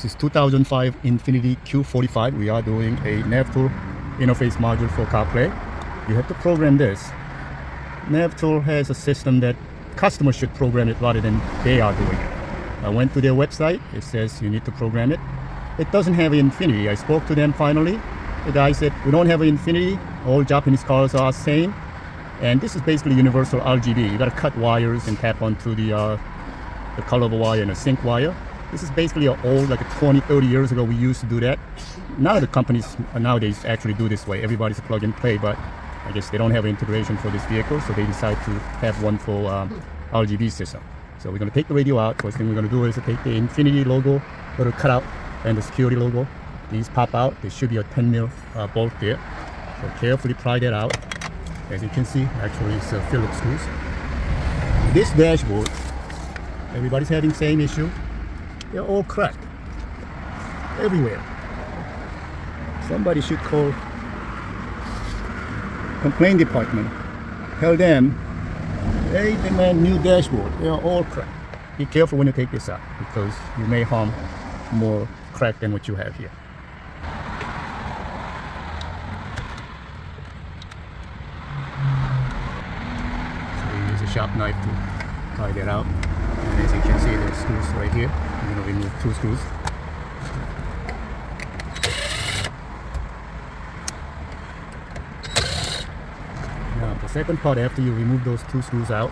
This is 2005 INFINITY Q45. We are doing a Navtool interface module for Carplay. You have to program this. Navtool has a system that customers should program it rather than they are doing it. I went to their website. It says you need to program it. It doesn't have INFINITY. I spoke to them finally. The guy said, we don't have INFINITY. All Japanese cars are same. And this is basically universal RGB. You got to cut wires and tap onto the color of a wire and a sync wire. This is basically an old, like 20, 30 years ago, we used to do that. None of the companies nowadays actually do this way. Everybody's a plug and play, but I guess they don't have integration for this vehicle, so they decide to have one for RGB system. So we're going to take the radio out. First thing we're going to do is to take the INFINITY logo, little cutout, and the security logo. These pop out. There should be a 10 mil bolt there. So carefully pry that out. As you can see, actually it's Phillips screws. This dashboard, everybody's having the same issue. They're all cracked everywhere. Somebody should call complaint department. Tell them, hey, demand new dashboard. They are all cracked. Be careful when you take this out because you may harm more crack than what you have here. So you use a sharp knife to pry that out. And as you can see, there's screws right here. I'm going to remove 2 screws. Now, the second part, after you remove those 2 screws out,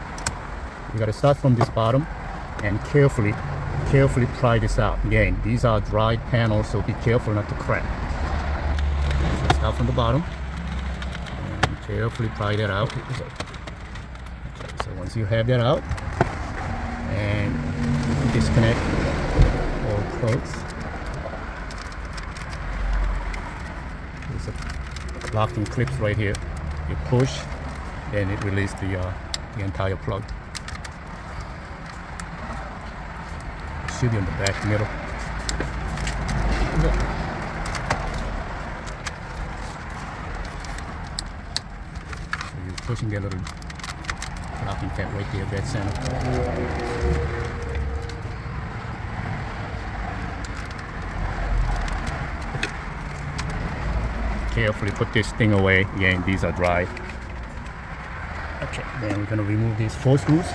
you got to start from this bottom and carefully pry this out. Again, these are dried panels, so be careful not to crack. So start from the bottom and carefully pry that out. So once you have that out, and disconnect all plugs. There's a locking clips right here. You push, and it releases the entire plug. It should be on the back middle. So you're pushing that little locking tab right there, dead center. Carefully put this thing away. Again, these are dry. Okay, then we're going to remove these 4 screws.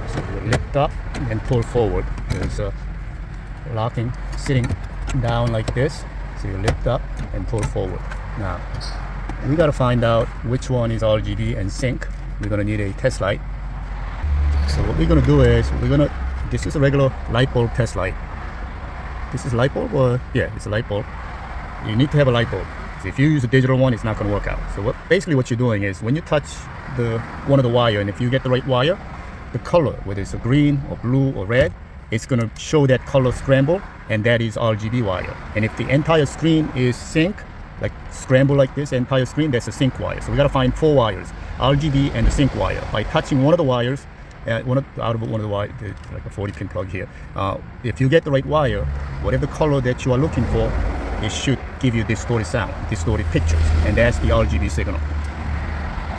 So we lift up and pull forward. There's a locking sitting down like this, so you lift up and pull forward. Now we got to find out which one is RGB and sync. We're going to need a test light. So what we're going to do is this is a regular light bulb test light. This is a light bulb, or yeah, it's a light bulb. You need to have a light bulb. So if you use a digital one, it's not going to work out. So basically what you're doing is when you touch one of the wire, and if you get the right wire, the color, whether it's a green or blue or red, it's going to show that color scramble, and that is RGB wire. And if the entire screen is sync, like scramble like this, entire screen, that's a sync wire. So we got to find 4 wires, RGB and the sync wire. By touching one of the wires, out of one of the wires, like a 40-pin plug here. If you get the right wire, whatever color that you are looking for, it should give you distorted sound, distorted pictures, and that's the RGB signal.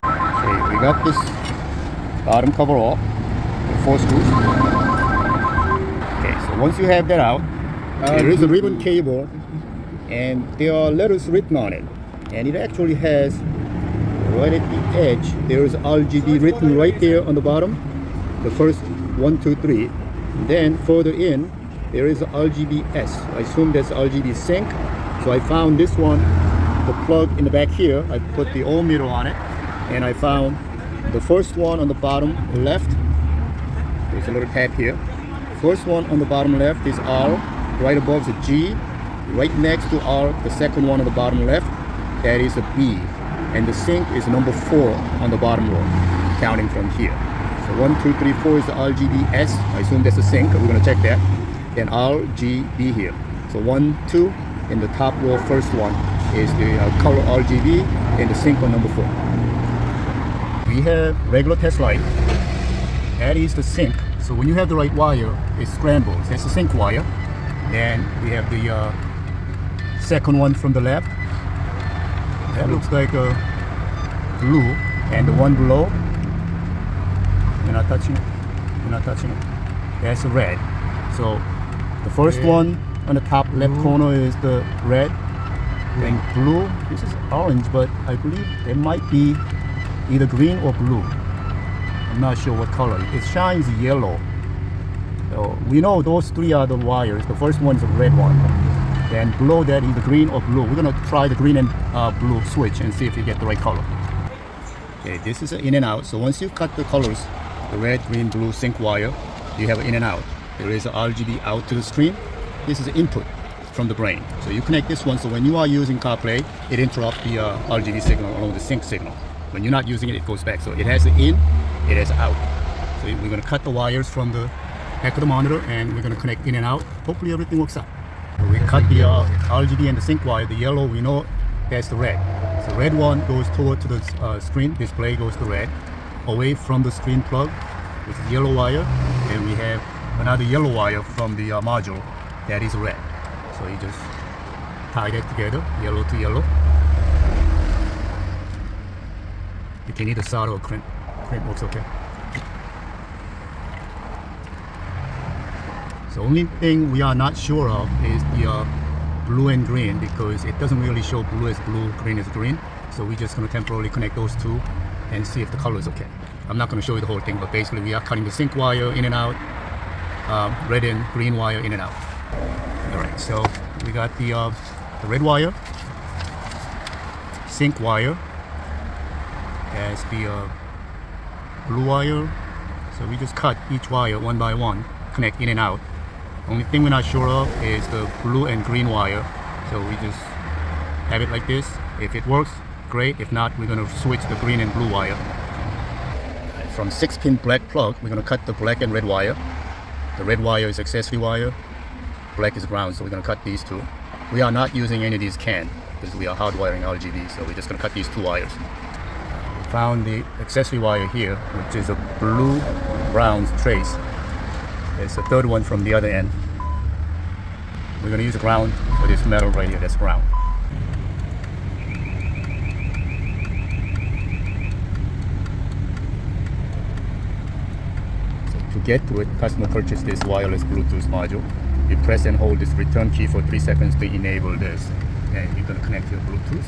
Okay, we got this bottom cover off, the 4 screws. Once you have that out, there is a ribbon cable and there are letters written on it, and it actually has right at the edge there is RGB written right there on the bottom, the first 1, 2, 3. Then further in there is RGBS. I assume that's RGB sync. So I found this one, the plug in the back here. I put the ohm meter on it, and I found the first one on the bottom left. There's a little tab here. First one on the bottom left is R, right above is a G, right next to R, the second one on the bottom left, that is a B, and the sync is number 4 on the bottom row, counting from here. So 1, 2, 3, 4 is the RGBS. I assume that's a sync, we're going to check that. Then RGB here. So 1, 2, in the top row, first one is the color RGB, and the sync on number 4. We have regular test light. That is the sink. So when you have the right wire, it scrambles. That's the sink wire. Then we have the second one from the left. That looks like a blue, and the one below, you're not touching it. You're not touching it. That's a red. So the first one on the top left corner is the red. Then blue. This is orange, but I believe it might be either green or blue. I'm not sure what color. It shines yellow. So we know those three are the wires. The first one is the red one. Then below that either green or blue. We're gonna try the green and blue switch and see if you get the right color. Okay, this is an in and out. So once you cut the colors, the red, green, blue sink wire, you have an in and out. There is an RGB out to the screen. This is an input from the brain. So you connect this one. So when you are using CarPlay, it interrupts the RGB signal along the sync signal. When you're not using it, it goes back. So it has the in, it has out. So we're gonna cut the wires from the back of the monitor, and we're gonna connect in and out. Hopefully everything works out. So we cut the RGB and the sync wire. The yellow, we know that's the red. So red one goes toward to the screen display, goes to red, away from the screen plug, which is yellow wire. And we have another yellow wire from the module, that is red. So you just tie that together, yellow to yellow. You can either solder or crimp. Crimp works okay. So the only thing we are not sure of is the blue and green, because it doesn't really show blue as blue, green as green. So we're just going to temporarily connect those two and see if the color is okay. I'm not going to show you the whole thing, but basically we are cutting the sync wire in and out, red and green wire in and out. Alright, so we got the red wire, sync wire, as the blue wire. So we just cut each wire one by one, connect in and out. Only thing we're not sure of is the blue and green wire. So we just have it like this. If it works, great. If not, we're going to switch the green and blue wire. From 6-pin black plug, we're going to cut the black and red wire. The red wire is accessory wire, black is ground, so we're going to cut these two. We are not using any of these cans because we are hardwiring RGB, so we're just going to cut these two wires. We found the accessory wire here, which is a blue-brown trace. There's a third one from the other end. We're going to use a ground for this metal right here, that's ground. To get to it, customer purchased this wireless Bluetooth module. You press and hold this return key for 3 seconds to enable this. And you're going to connect your Bluetooth.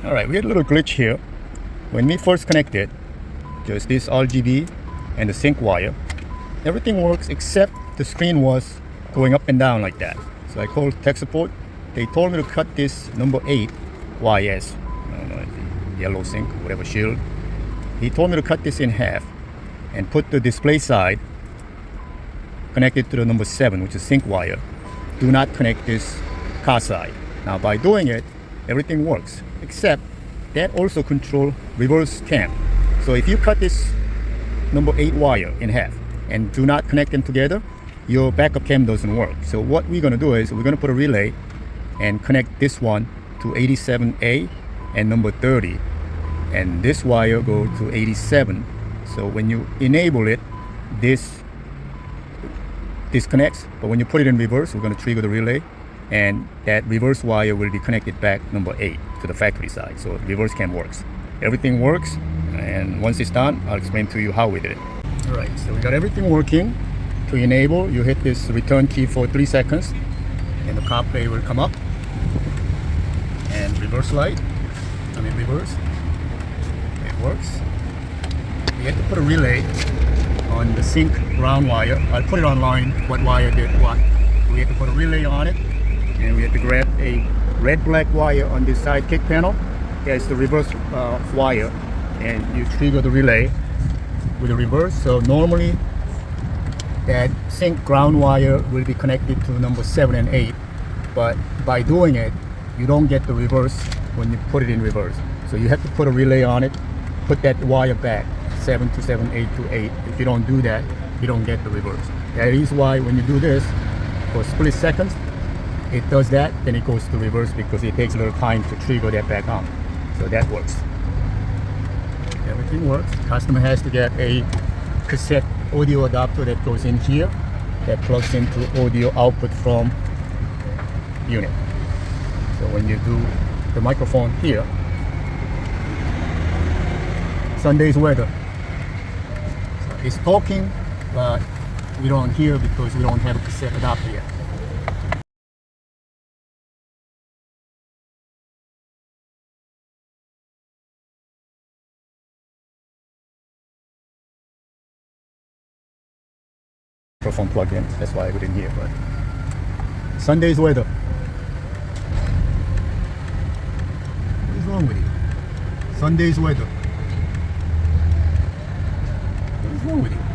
Alright, we had a little glitch here. When we first connected, just this RGB and the sync wire, everything works except the screen was going up and down like that. So I called tech support. They told me to cut this number 8 YS, I don't know, the yellow sync, whatever shield. He told me to cut this in half and put the display side connected to the number 7, which is sync wire. Do not connect this car side. Now by doing it, everything works, except that also control reverse cam. So if you cut this number 8 wire in half and do not connect them together, your backup cam doesn't work. So what we're gonna do is we're gonna put a relay and connect this one to 87A and number 30. And this wire go to 87. So when you enable it, this disconnects, but when you put it in reverse, we're going to trigger the relay, and that reverse wire will be connected back number 8 to the factory side. So reverse cam works. Everything works, and once it's done, I'll explain to you how we did it. Alright, so we got everything working. To enable, you hit this return key for 3 seconds, and the CarPlay will come up, and reverse light, reverse. Works. We have to put a relay on the sync ground wire. I'll put it online what wire did what. We have to put a relay on it, and we have to grab a red-black wire on this side kick panel. There's the reverse wire, and you trigger the relay with the reverse. So normally that sync ground wire will be connected to number 7 and 8, but by doing it, you don't get the reverse when you put it in reverse. So you have to put a relay on it, put that wire back, 7 to 7, 8 to 8. If you don't do that, you don't get the reverse. That is why when you do this, for split seconds, it does that, then it goes to reverse because it takes a little time to trigger that back on. So that works. everything works. Customer has to get a cassette audio adapter that goes in here, that plugs into audio output from unit. So when you do the microphone here, Sunday's weather. So it's talking, but we don't hear because we don't have a cassette adapter yet. Microphone plugged in, that's why we didn't hear. But Sunday's weather. What is wrong with you? Sunday's weather. What is wrong with you?